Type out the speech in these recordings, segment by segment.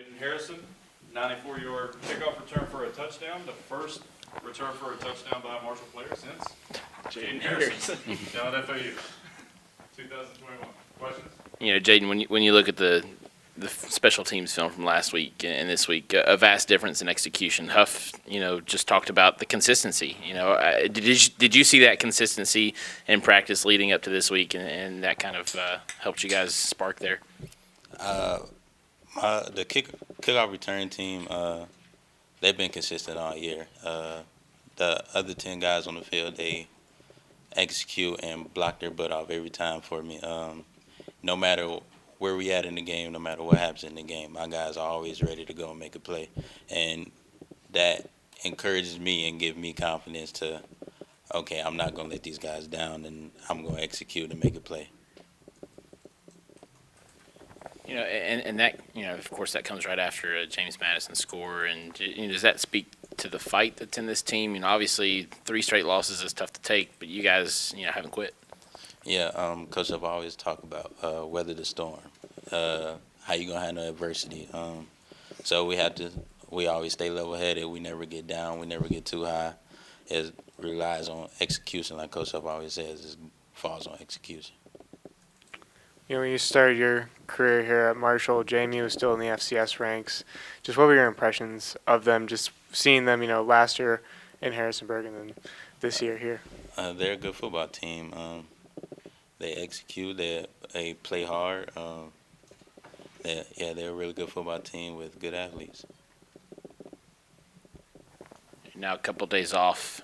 Jaden Harrison, 94-yard kickoff return for a touchdown. The first return for a touchdown by a Marshall player since Jaden Harrison down at FAU. 2021. Questions? Jaden, when you look at the special teams film from last week and this week, a vast difference in execution. Huff, just talked about the consistency. Did you see that consistency in practice leading up to this week, and that kind of helped you guys spark there? The kickoff return team, they've been consistent all year. The other 10 guys on the field, they execute and block their butt off every time for me. No matter where we at in the game, no matter what happens in the game, my guys are always ready to go and make a play. And that encourages me and gives me confidence to, okay, I'm not going to let these guys down, and I'm going to execute and make a play. And that, of course, that comes right after a James Madison score. And does that speak to the fight that's in this team? Obviously 3 straight losses is tough to take, but you guys, haven't quit. Yeah, Coach I've always talked about weather the storm, how you gonna handle adversity. So we always stay level-headed. We never get down. We never get too high. It relies on execution, like Coach I've always says. It falls on execution. When you started your career here at Marshall, Jamie was still in the FCS ranks. Just what were your impressions of them, just seeing them, last year in Harrisonburg and then this year here? They're a good football team. They execute. They play hard. They're a really good football team with good athletes. Now a couple of days off,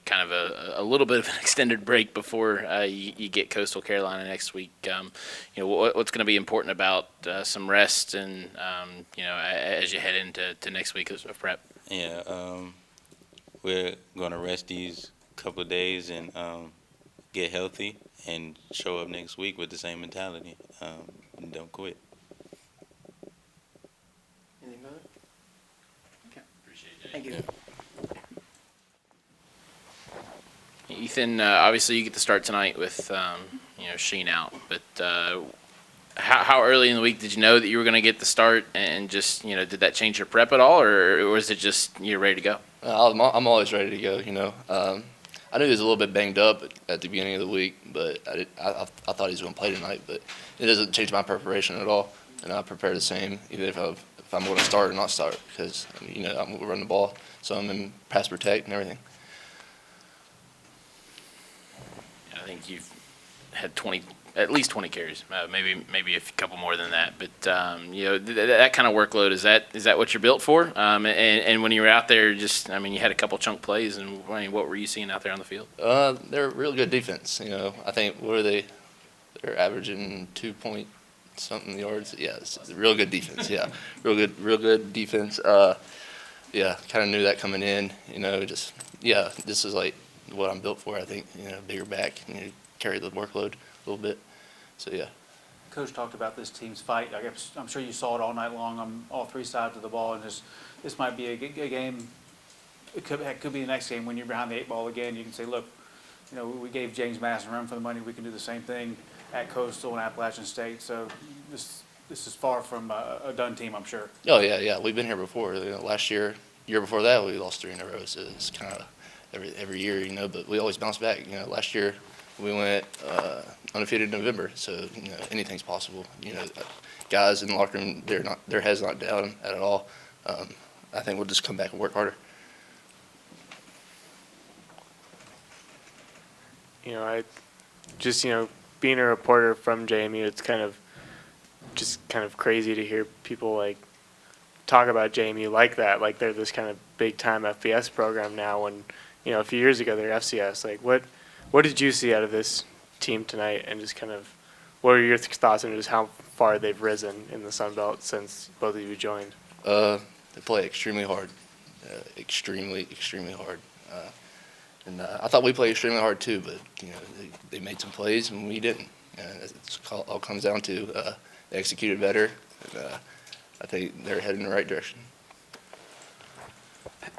kind of a little bit of an extended break before you get Coastal Carolina next week. What's going to be important about some rest and as you head into next week of prep? Yeah, we're going to rest these couple of days and get healthy and show up next week with the same mentality. And don't quit. Anything further? Okay. Appreciate it. Thank you. Yeah. Ethan, obviously you get to start tonight with Sheen out, but how early in the week did you know that you were going to get the start, and just did that change your prep at all, or was it just you're ready to go? I'm always ready to go. I knew he was a little bit banged up at the beginning of the week, but I thought he was going to play tonight. But it doesn't change my preparation at all, and I prepare the same, either if I'm going to start or not start, because I'm going to run the ball, so I'm in pass protect and everything. I think you've had at least 20 carries, maybe a couple more than that. But that kind of workload, is that what you're built for? And when you were out there, you had a couple chunk plays, and what were you seeing out there on the field? They're a really good defense. I think what are they? They're averaging 2-point-something yards. Yeah, it's a real good defense. Yeah, real good defense. Kind of knew that coming in. This is like what I'm built for. I think bigger back, carry the workload a little bit. So yeah. Coach talked about this team's fight. I'm sure you saw it all night long on all 3 sides of the ball, and this might be a game. It could be the next game when you're behind the 8 ball again. You can say, look, we gave James Madison run for the money. We can do the same thing at Coastal and Appalachian State. So this is far from a done team, I'm sure. Oh yeah. We've been here before. Last year before that, we lost 3 in a row. So it's kind of every year, but we always bounce back. Last year we went undefeated in November, so anything's possible. Guys in the locker room, their heads not down at all. I think we'll just come back and work harder. I just being a reporter from JMU, it's kind of crazy to hear people talk about JMU like that, like they're this kind of big time FBS program now, when a few years ago they're FCS. What did you see out of this team tonight, and just what are your thoughts on just how far they've risen in the Sun Belt since both of you joined? They play extremely hard, extremely hard. And I thought we played extremely hard too, but they made some plays and we didn't. It all comes down to they executed better, and I think they're heading in the right direction.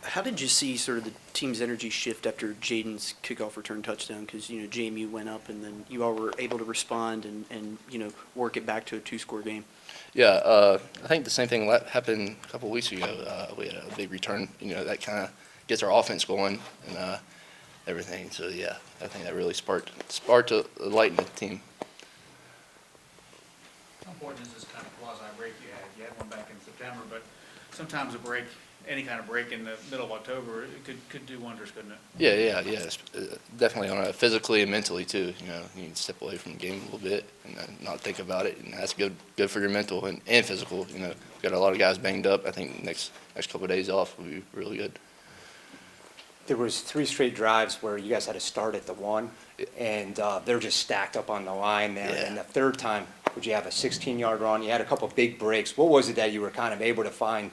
How did you see sort of the team's energy shift after Jaden's kickoff return touchdown? Because, JMU went up and then you all were able to respond and work it back to a 2-score game. Yeah, I think the same thing happened a couple weeks ago. We had a big return, that kind of gets our offense going and everything. So, yeah, I think that really sparked a light in the team. How important is this kind of quasi break you had? You had one back in September, but sometimes a break, any kind of break in the middle of October, it could do wonders, couldn't it? Yeah. It's, definitely on physically and mentally too. You can step away from the game a little bit and not think about it, and that's good for your mental and physical. We've got a lot of guys banged up. I think next couple of days off will be really good. There was 3 straight drives where you guys had to start at the 1, and they're just stacked up on the line there. Yeah. And the third time, would you have a 16-yard run? You had a couple big breaks. What was it that you were kind of able to find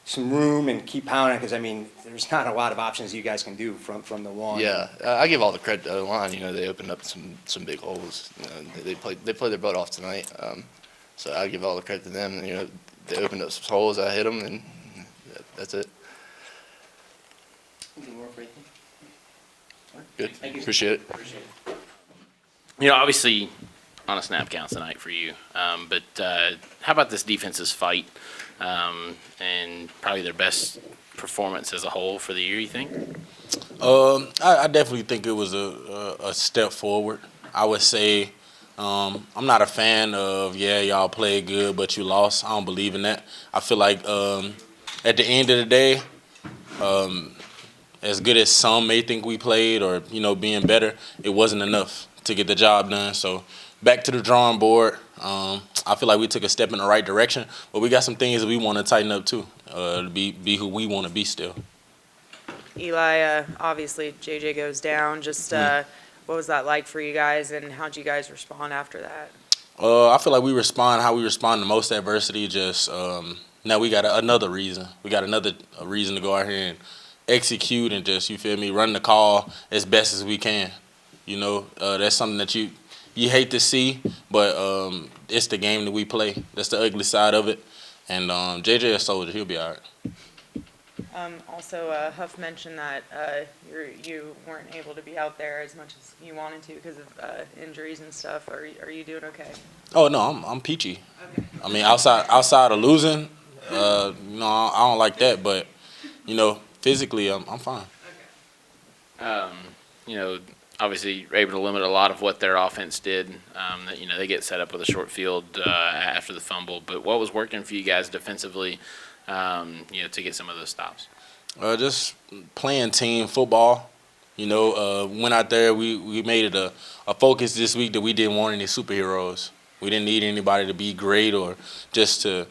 some room and keep pounding? Because, I mean, there's not a lot of options you guys can do from the 1. Yeah, I give all the credit to the line. They opened up some big holes. They played their butt off tonight. So I give all the credit to them. They opened up some holes. I hit them, and that's it. Anything more for anything? Good. Thank you. Appreciate it. Obviously, on a snap counts tonight for you. But how about this defense's fight and probably their best performance as a whole for the year, you think? I definitely think it was a step forward. I would say I'm not a fan of, y'all played good, but you lost. I don't believe in that. I feel like at the end of the day, as good as some may think we played or, being better, it wasn't enough to get the job done. So back to the drawing board. I feel like we took a step in the right direction, but we got some things that we want to tighten up too, to be who we want to be still. Eli, obviously JJ goes down. Just what was that like for you guys, and how'd you guys respond after that? I feel like we respond how we respond to most adversity. Just now we got another reason. We got another reason to go out here and execute and just, run the call as best as we can. That's something that you hate to see, but it's the game that we play. That's the ugly side of it. And JJ is a soldier. He'll be all right. Also, Huff mentioned that you weren't able to be out there as much as you wanted to because of injuries and stuff. Are you doing okay? Oh no, I'm peachy. Okay. I mean, outside of losing, I don't like that. But physically, I'm fine. Obviously, you're able to limit a lot of what their offense did. They get set up with a short field after the fumble. But what was working for you guys defensively, to get some of those stops? Just playing team football. Went out there. We made it a focus this week that we didn't want any superheroes. We didn't need anybody to be great or just to,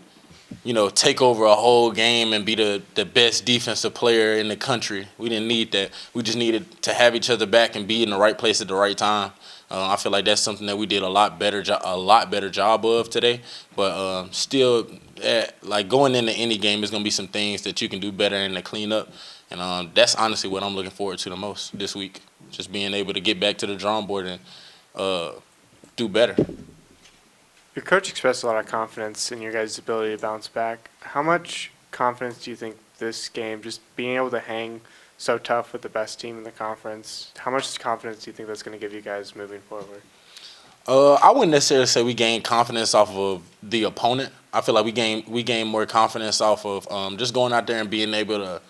take over a whole game and be the best defensive player in the country. We didn't need that. We just needed to have each other back and be in the right place at the right time. I feel like that's something that we did a lot better job of today. But still, like going into any game, there's gonna be some things that you can do better in the cleanup, and that's honestly what I'm looking forward to the most this week. Just being able to get back to the drawing board and do better. Your coach expressed a lot of confidence in your guys' ability to bounce back. How much confidence do you think this game, just being able to hang so tough with the best team in the conference, how much confidence do you think that's going to give you guys moving forward? I wouldn't necessarily say we gained confidence off of the opponent. I feel like we gained more confidence off of just going out there and being able to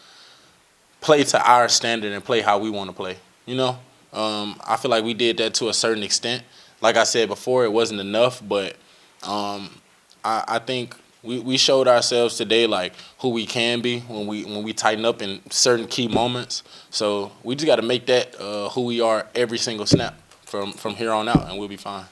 play to our standard and play how we want to play. I feel like we did that to a certain extent. Like I said before, it wasn't enough, but I think we showed ourselves today like who we can be when we tighten up in certain key moments. So we just got to make that who we are every single snap from here on out, and we'll be fine.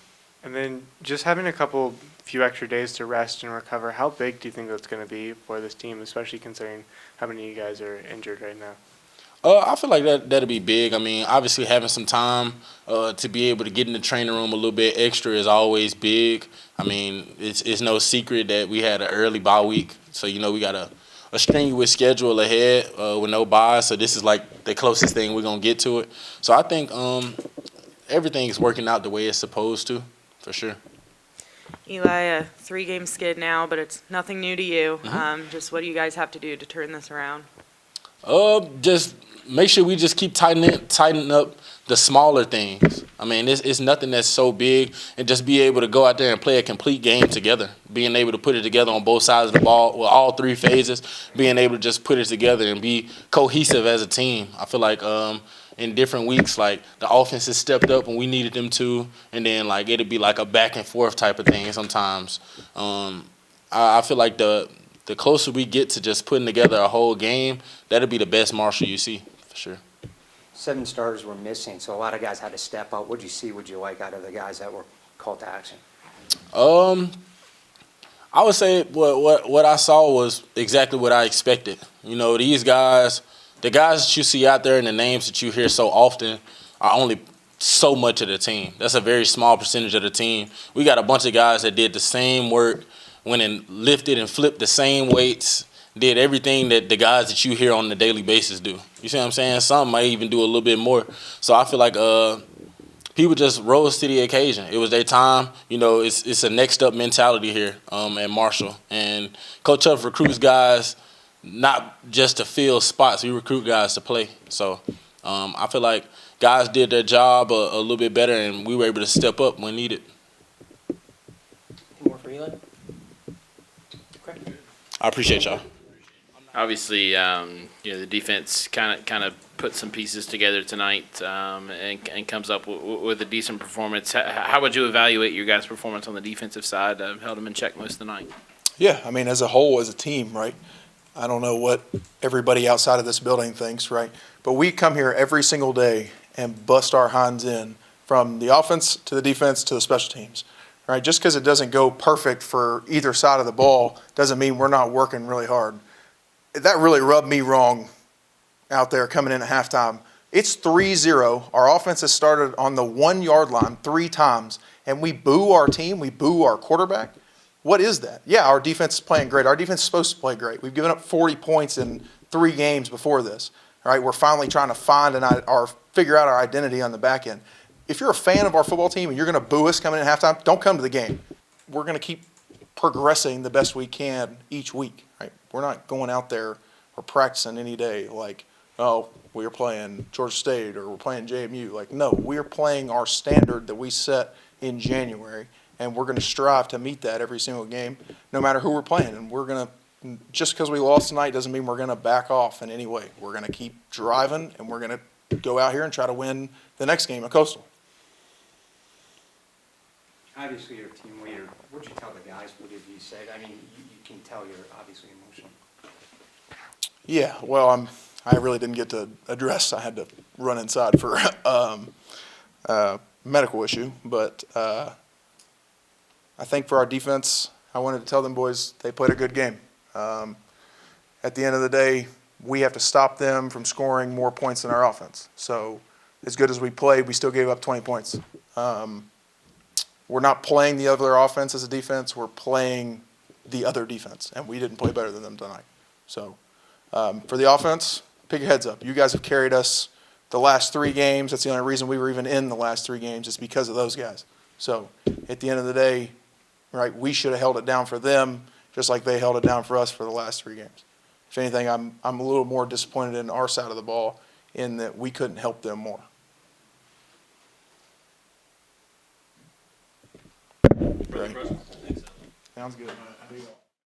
And then just having a few extra days to rest and recover, how big do you think that's going to be for this team, especially considering how many of you guys are injured right now? I feel like that'll be big. I mean, obviously having some time to be able to get in the training room a little bit extra is always big. I mean, it's no secret that we had an early bye week, so we got a strenuous schedule ahead with no buys. So this is like the closest thing we're gonna get to it. So I think everything's working out the way it's supposed to, for sure. Eli, a 3-game skid now, but it's nothing new to you. Mm-hmm. Just what do you guys have to do to turn this around? Just make sure we just keep tightening up the smaller things. I mean, it's nothing that's so big, and just be able to go out there and play a complete game together. Being able to put it together on both sides of the ball, with all three phases, being able to just put it together and be cohesive as a team. I feel like in different weeks, like the offense has stepped up when we needed them to, and then like it'd be like a back and forth type of thing sometimes. I feel like the closer we get to just putting together a whole game, that'll be the best Marshall you see for sure. 7 starters were missing, so a lot of guys had to step up. What'd you see? What'd you like out of the guys that were called to action? I would say what I saw was exactly what I expected. You know, these guys, the guys that you see out there and the names that you hear so often are only so much of the team. That's a very small percentage of the team. We got a bunch of guys that did the same work, went and lifted and flipped the same weights, did everything that the guys that you hear on a daily basis do. You see what I'm saying? Some might even do a little bit more. So I feel like people just rose to the occasion. It was their time. You know, it's a next up mentality here at Marshall. And Coach Huff recruits guys not just to fill spots. We recruit guys to play. So I feel like guys did their job a little bit better, and we were able to step up when needed. Any more for Eli? Okay. I appreciate y'all. Obviously, the defense kind of put some pieces together tonight and comes up with a decent performance. How would you evaluate your guys' performance on the defensive side? Held them in check most of the night. Yeah, I mean, as a whole, as a team, right? I don't know what everybody outside of this building thinks, right? But we come here every single day and bust our hinds in, from the offense to the defense to the special teams, right? Just because it doesn't go perfect for either side of the ball doesn't mean we're not working really hard. That really rubbed me wrong out there coming in at halftime. It's 3-0. Our offense has started on the 1 yard line 3 times, and we boo our team, we boo our quarterback. What is that? Yeah, our defense is playing great. Our defense is supposed to play great. We've given up 40 points in 3 games before this. All right, we're finally trying to find or figure out our identity on the back end. If you're a fan of our football team and you're going to boo us coming in at halftime, don't come to the game. We're going to keep progressing the best we can each week. Right? We're not going out there or practicing any day like, oh, we're playing Georgia State or we're playing JMU. Like, no, we're playing our standard that we set in January, and we're going to strive to meet that every single game, no matter who we're playing. And we're going to, just because we lost tonight doesn't mean we're going to back off in any way. We're going to keep driving, and we're going to go out here and try to win the next game at Coastal. Obviously, you're a team leader. What'd you tell the guys? What did you say? I mean, you can tell you're obviously emotional. Yeah, well, I really didn't get to address. I had to run inside for a medical issue. But I think for our defense, I wanted to tell them boys they played a good game. At the end of the day, we have to stop them from scoring more points than our offense. So as good as we played, we still gave up 20 points. We're not playing the other offense as a defense. We're playing the other defense, and we didn't play better than them tonight. So for the offense, pick your heads up. You guys have carried us the last 3 games. That's the only reason we were even in the last 3 games is because of those guys. So at the end of the day, right, we should have held it down for them just like they held it down for us for the last 3 games. If anything, I'm a little more disappointed in our side of the ball in that we couldn't help them more. Further questions? Sounds good.